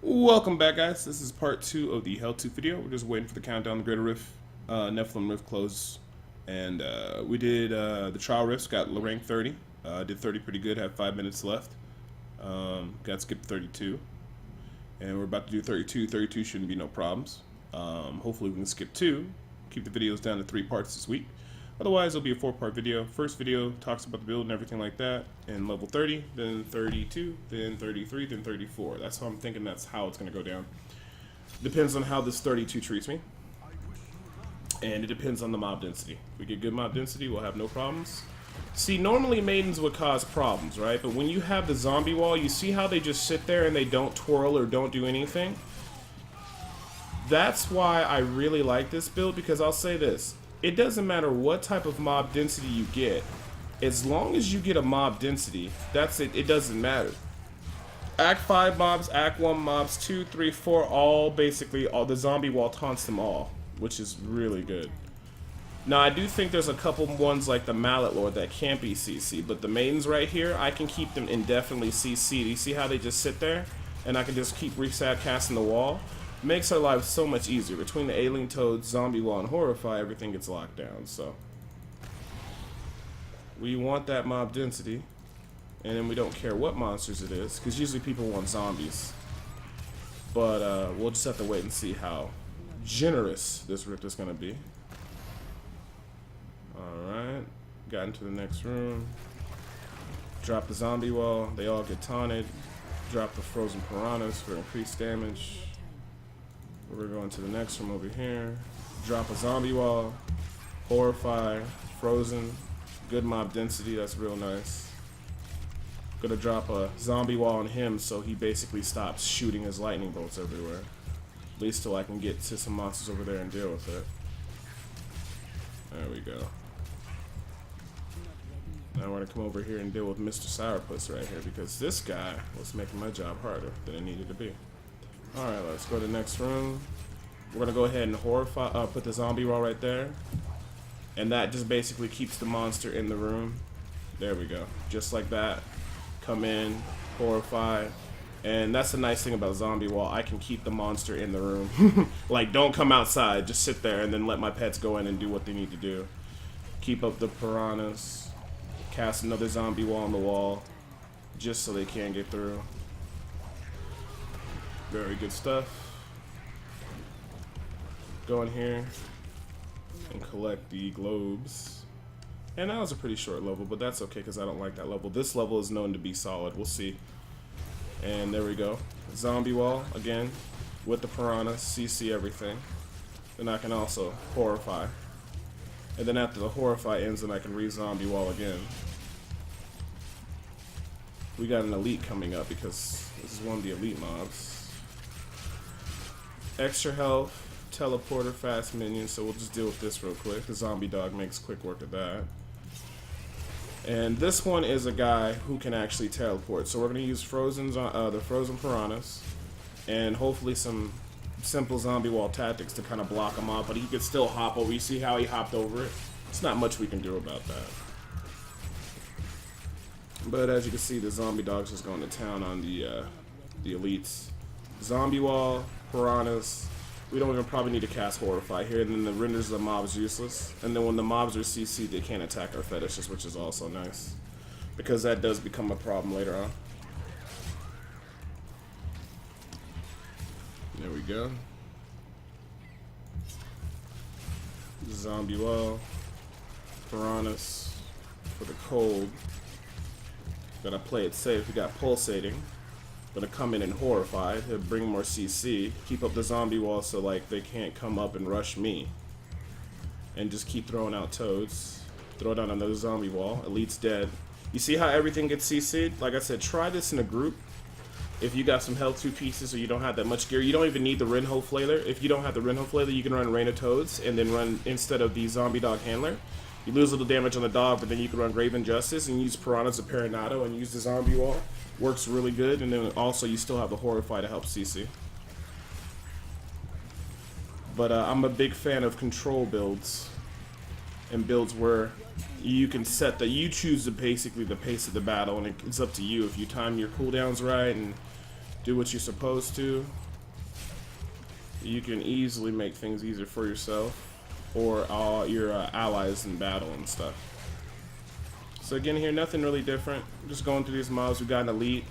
Welcome back, guys. This is part 2 of the Helltooth video. We're just waiting for the countdown. The Greater Rift, Nephilim Rift closed. And we did the Trial Rifts, got rank 30. Did 30 pretty good, have 5 minutes left. Got skipped 32. And we're about to do 32. 32 shouldn't be no problems. Hopefully we can skip 2. Keep the videos down to 3 parts this week. Otherwise, it'll be a 4-part video. First video talks about the build and everything like that. And level 30, then 32, then 33, then 34. That's how I'm thinking that's how it's going to go down. Depends on how this 32 treats me. And it depends on the mob density. If we get good mob density, we'll have no problems. See, normally maidens would cause problems, right? But when you have the zombie wall, you see how they just sit there and they don't twirl or don't do anything? That's why I really like this build, because I'll say this. It doesn't matter what type of mob density you get. As long as you get a mob density, that's it. It doesn't matter. Act 5 mobs, Act 1 mobs, 2, 3, 4, all basically, all the zombie wall taunts them all, which is really good. Now, I do think there's a couple ones like the Mallet Lord that can't be CC, but the maidens right here, I can keep them indefinitely CC. Do you see how they just sit there? And I can just keep reset casting the wall? Makes our lives so much easier. Between the Alien Toads, Zombie Wall, and Horrify, everything gets locked down, so. We want that mob density, and then we don't care what monsters it is, because usually people want zombies. But we'll just have to wait and see how generous this rift is going to be. Alright, got into the next room. Drop the zombie wall, they all get taunted. Drop the frozen piranhas for increased damage. We're going to the next room over here. Drop a zombie wall. Horrify. Frozen. Good mob density. That's real nice. Gonna drop a zombie wall on him so he basically stops shooting his lightning bolts everywhere. At least till I can get to some monsters over there and deal with it. There we go. Now we're gonna come over here and deal with Mr. Sourpuss right here, because this guy was making my job harder than it needed to be. Alright, let's go to the next room. We're gonna go ahead and horrify, put the zombie wall right there. And that just basically keeps the monster in the room. There we go. Just like that. Come in, horrify. And that's the nice thing about zombie wall. I can keep the monster in the room. Like, don't come outside. Just sit there and then let my pets go in and do what they need to do. Keep up the piranhas. Cast another zombie wall on the wall. Just so they can't get through. Very good stuff. Go in here and collect the globes. And that was a pretty short level, but that's okay because I don't like that level. This level is known to be solid. We'll see. And there we go. Zombie wall again with the piranhas. CC everything. Then I can also horrify. And then after the horrify ends, then I can re-zombie wall again. We got an elite coming up because this is one of the elite mobs. Extra health, teleporter, fast minions, so we'll just deal with this real quick. The zombie dog makes quick work of that. And this one is a guy who can actually teleport. So we're going to use the frozen piranhas and hopefully some simple zombie wall tactics to kind of block him off, but he could still hop over. You see how he hopped over it? It's not much we can do about that. But as you can see, the zombie dog's just going to town on the elites. Zombie wall, piranhas. We don't even probably need to cast Horrify here, and then the renders the mobs useless. And then when the mobs are CC, they can't attack our fetishes, which is also nice. Because that does become a problem later on. There we go. Zombie wall. Piranhas for the cold. Gotta play it safe. We got pulsating. Gonna come in and horrify to bring more CC. Keep up the zombie wall so like they can't come up and rush me. And just keep throwing out toads. Throw down another zombie wall. Elite's dead. You see how everything gets CC'd? Like I said, try this in a group. If you got some Helltooth pieces or you don't have that much gear, you don't even need the Rhen'ho flailer. If you don't have the Rhen'ho flailer, you can run Rhen'ho toads and then run, instead of the zombie dog handler, you lose a little damage on the dog, but then you can run Grave Injustice and use Piranhas of Perinato and use the zombie wall. Works really good, and then also you still have the Horrify to help CC. But I'm a big fan of control builds, and builds where you can set you choose basically the pace of the battle, and it's up to you if you time your cooldowns right and do what you're supposed to, you can easily make things easier for yourself or all your allies in battle and stuff. So again here, nothing really different. Just going through these mobs. We got an elite.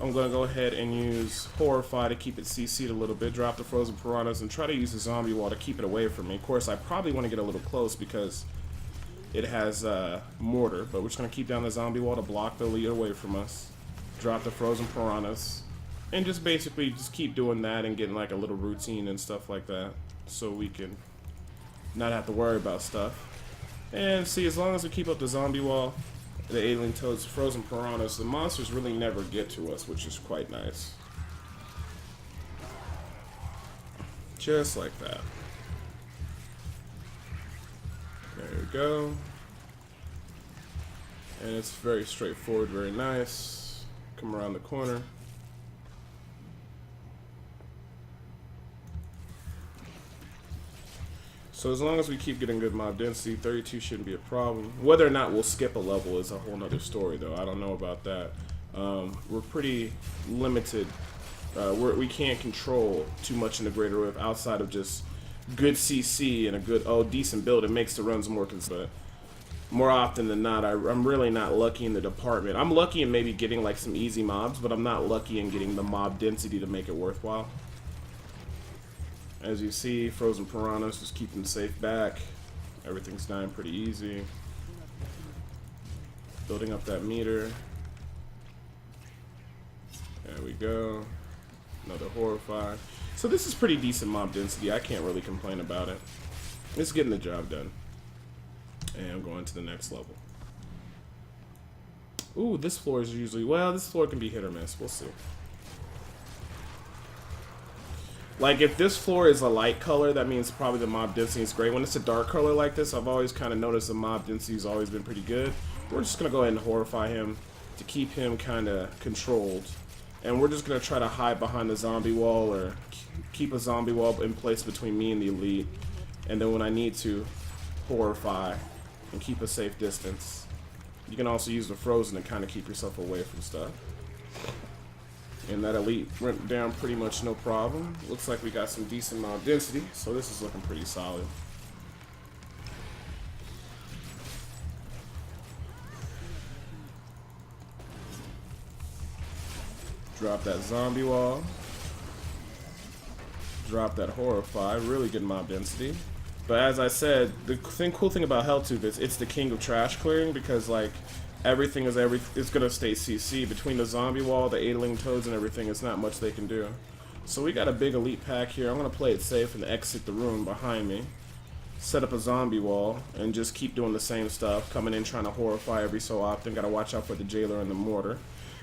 I'm going to go ahead and use Horrify to keep it CC'd a little bit. Drop the Frozen Piranhas and try to use the Zombie Wall to keep it away from me. Of course, I probably want to get a little close because it has Mortar. But we're just going to keep down the Zombie Wall to block the elite away from us. Drop the Frozen Piranhas. And just basically just keep doing that and getting like a little routine and stuff like that. So we can not have to worry about stuff. And see, as long as we keep up the Zombie Wall, the alien toads, frozen piranhas, the monsters really never get to us, which is quite nice. Just like that. There you go. And it's very straightforward, very nice. Come around the corner. So as long as we keep getting good mob density, 32 shouldn't be a problem. Whether or not we'll skip a level is a whole nother story, though. I don't know about that. We're pretty limited. We can't control too much in the Greater Rift outside of just good CC and a good, decent build. It makes the runs more consistent. More often than not, I'm really not lucky in the department. I'm lucky in maybe getting like some easy mobs, but I'm not lucky in getting the mob density to make it worthwhile. As you see, frozen piranhas, just keep them safe back. Everything's dying pretty easy. Building up that meter. There we go. Another Horrify. So this is pretty decent mob density. I can't really complain about it. It's getting the job done. And I'm going to the next level. Ooh, this floor is usually, well, this floor can be hit or miss. We'll see. Like, if this floor is a light color, that means probably the mob density is great. When it's a dark color like this, I've always kind of noticed the mob density has always been pretty good. We're just going to go ahead and Horrify him to keep him kind of controlled. And we're just going to try to hide behind the zombie wall or keep a zombie wall in place between me and the elite. And then when I need to, Horrify and keep a safe distance. You can also use the Frozen to kind of keep yourself away from stuff. And that elite went down pretty much no problem. Looks like we got some decent mob density, so this is looking pretty solid. Drop that zombie wall. Drop that Horrify. Really good mob density. But as I said, the cool thing about Helltooth is it's the king of trash clearing because like everything is gonna stay CC. Between the zombie wall, the alien toads, and everything, it's not much they can do. So we got a big elite pack here. I'm gonna play it safe and exit the room behind me. Set up a zombie wall and just keep doing the same stuff. Coming in trying to Horrify every so often. Gotta watch out for the jailer and the mortar.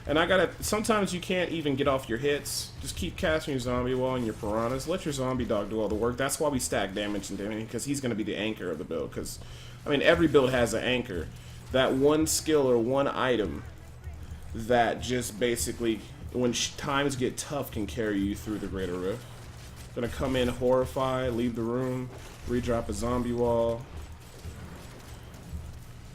And sometimes you can't even get off your hits. Just keep casting your zombie wall and your piranhas. Let your zombie dog do all the work. That's why we stack damage and damage, because he's gonna be the anchor of the build. Because, I mean, every build has an anchor. That one skill or one item that just basically, when times get tough, can carry you through the Greater Rift. Gonna come in, Horrify, leave the room, redrop a zombie wall,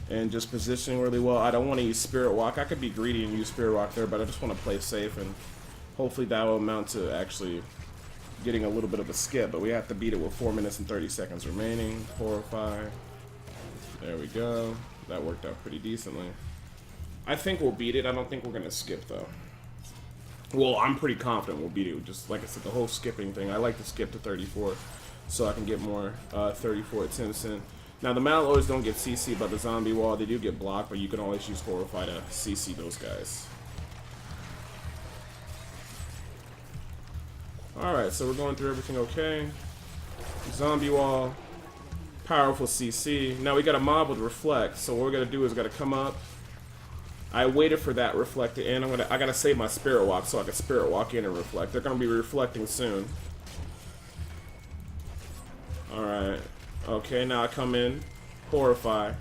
and just positioning really well. I don't want to use Spirit Walk. I could be greedy and use Spirit Walk there, but I just want to play safe, and hopefully that will amount to actually getting a little bit of a skip, but we have to beat it with 4 minutes and 30 seconds remaining. Horrify. There we go. That worked out pretty decently. I think we'll beat it. I don't think we're going to skip, though. Well, I'm pretty confident we'll beat it. Just like I said, the whole skipping thing. I like to skip to 34 so I can get more 34 attempts in. Now, the Mallows don't get CC, but the zombie wall, they do get blocked, but you can always use Horrify to CC those guys. Alright, so we're going through everything okay. Zombie wall. Powerful CC. Now we got a mob with reflect, so what we're gonna do is gotta come up. I waited for that reflect to end. I gotta save my spirit walk so I can spirit walk in and reflect. They're gonna be reflecting soon. Alright. Okay, now I come in, Horrify.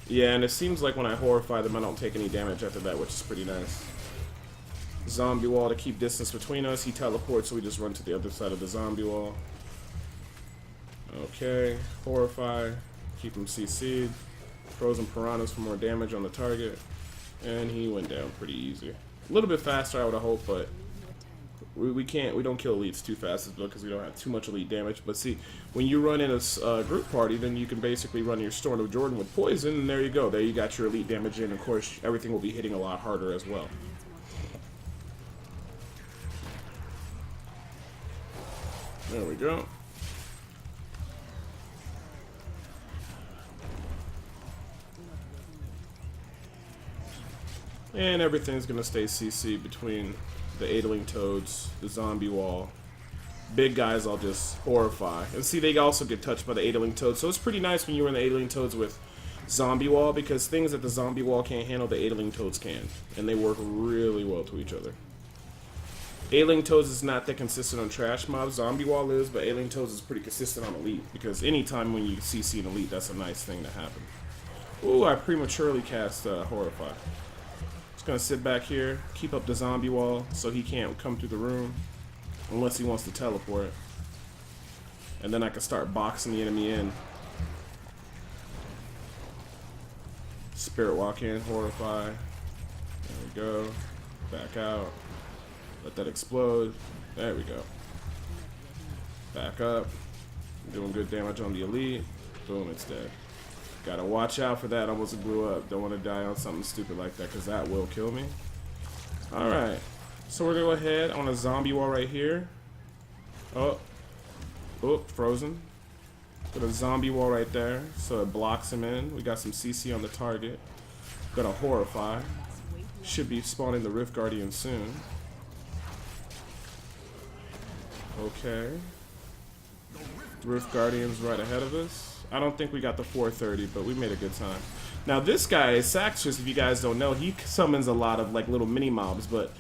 Yeah, and it seems like when I Horrify them I don't take any damage after that, which is pretty nice. Zombie wall to keep distance between us. He teleports, so we just run to the other side of the zombie wall. Okay, Horrify, keep him CC'd. Frozen piranhas for more damage on the target. And he went down pretty easy. A little bit faster, I would have hoped, but We don't kill elites too fast as well because we don't have too much elite damage. But see, when you run in a group party, then you can basically run your Storm of Jordan with poison, and there you go. There you got your elite damage in. Of course, everything will be hitting a lot harder as well. There we go. And everything's going to stay CC between the Adeling Toads, the zombie wall. Big guys I'll just horrify. And see, they also get touched by the Adeling Toads. So it's pretty nice when you're in the Adeling Toads with zombie wall, because things that the zombie wall can't handle, the Adeling Toads can. And they work really well to each other. Adeling Toads is not that consistent on trash mobs. Zombie wall is, but Adeling Toads is pretty consistent on elite. Because anytime when you CC an elite, that's a nice thing to happen. Ooh, I prematurely cast horrify. Gonna sit back here, keep up the zombie wall so he can't come through the room unless he wants to teleport, and then I can start boxing the enemy in. Spirit walk in, horrify. There we go. Back out. Let that explode. There we go. Back up. Doing good damage on the elite. Boom, it's dead. Gotta watch out for that. Almost blew up. Don't want to die on something stupid like that, because that will kill me. Alright. So we're going to go ahead on a zombie wall right here. Oh. Oh, frozen. Got a zombie wall right there, so it blocks him in. We got some CC on the target. Got a horrify. Should be spawning the Rift Guardian soon. Okay. Rift Guardian's right ahead of us. I don't think we got the 430, but we made a good time. Now this guy, Saxus, if you guys don't know, he summons a lot of like little mini mobs, but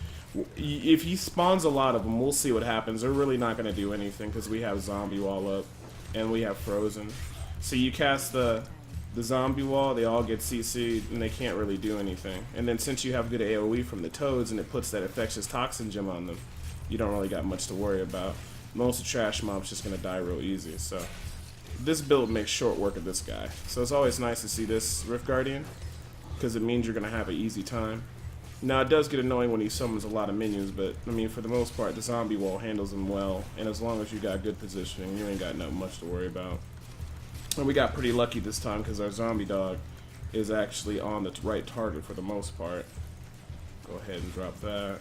if he spawns a lot of them, we'll see what happens. They're really not going to do anything because we have zombie wall up and we have frozen. So you cast the zombie wall, they all get CC'd and they can't really do anything. And then since you have good AoE from the toads and it puts that infectious toxin gem on them, you don't really got much to worry about. Most of trash mobs just going to die real easy, so this build makes short work of this guy. So it's always nice to see this Rift Guardian, because it means you're going to have an easy time. Now it does get annoying when he summons a lot of minions, but I mean for the most part the zombie wall handles them well, and as long as you got good positioning, you ain't got not much to worry about. And we got pretty lucky this time because our zombie dog is actually on the right target for the most part. Go ahead and drop that.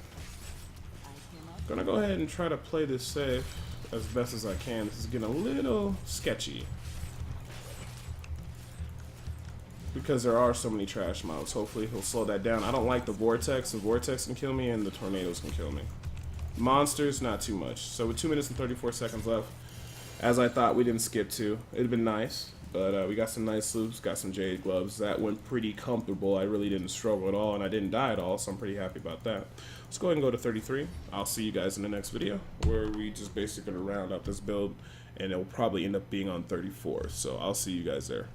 Gonna go ahead and try to play this safe as best as I can. This is getting a little sketchy because there are so many trash mobs. Hopefully he'll slow that down. I don't like the vortex. The vortex can kill me and the tornadoes can kill me. Monsters, not too much. So with 2 minutes and 34 seconds left, as I thought, we didn't skip 2. It'd been nice, but we got some nice loops, got some jade gloves. That went pretty comfortable. I really didn't struggle at all, and I didn't die at all, so I'm pretty happy about that. Let's go ahead and go to 33. I'll see you guys in the next video, where we just basically gonna round up this build, and it'll probably end up being on 34. So I'll see you guys there.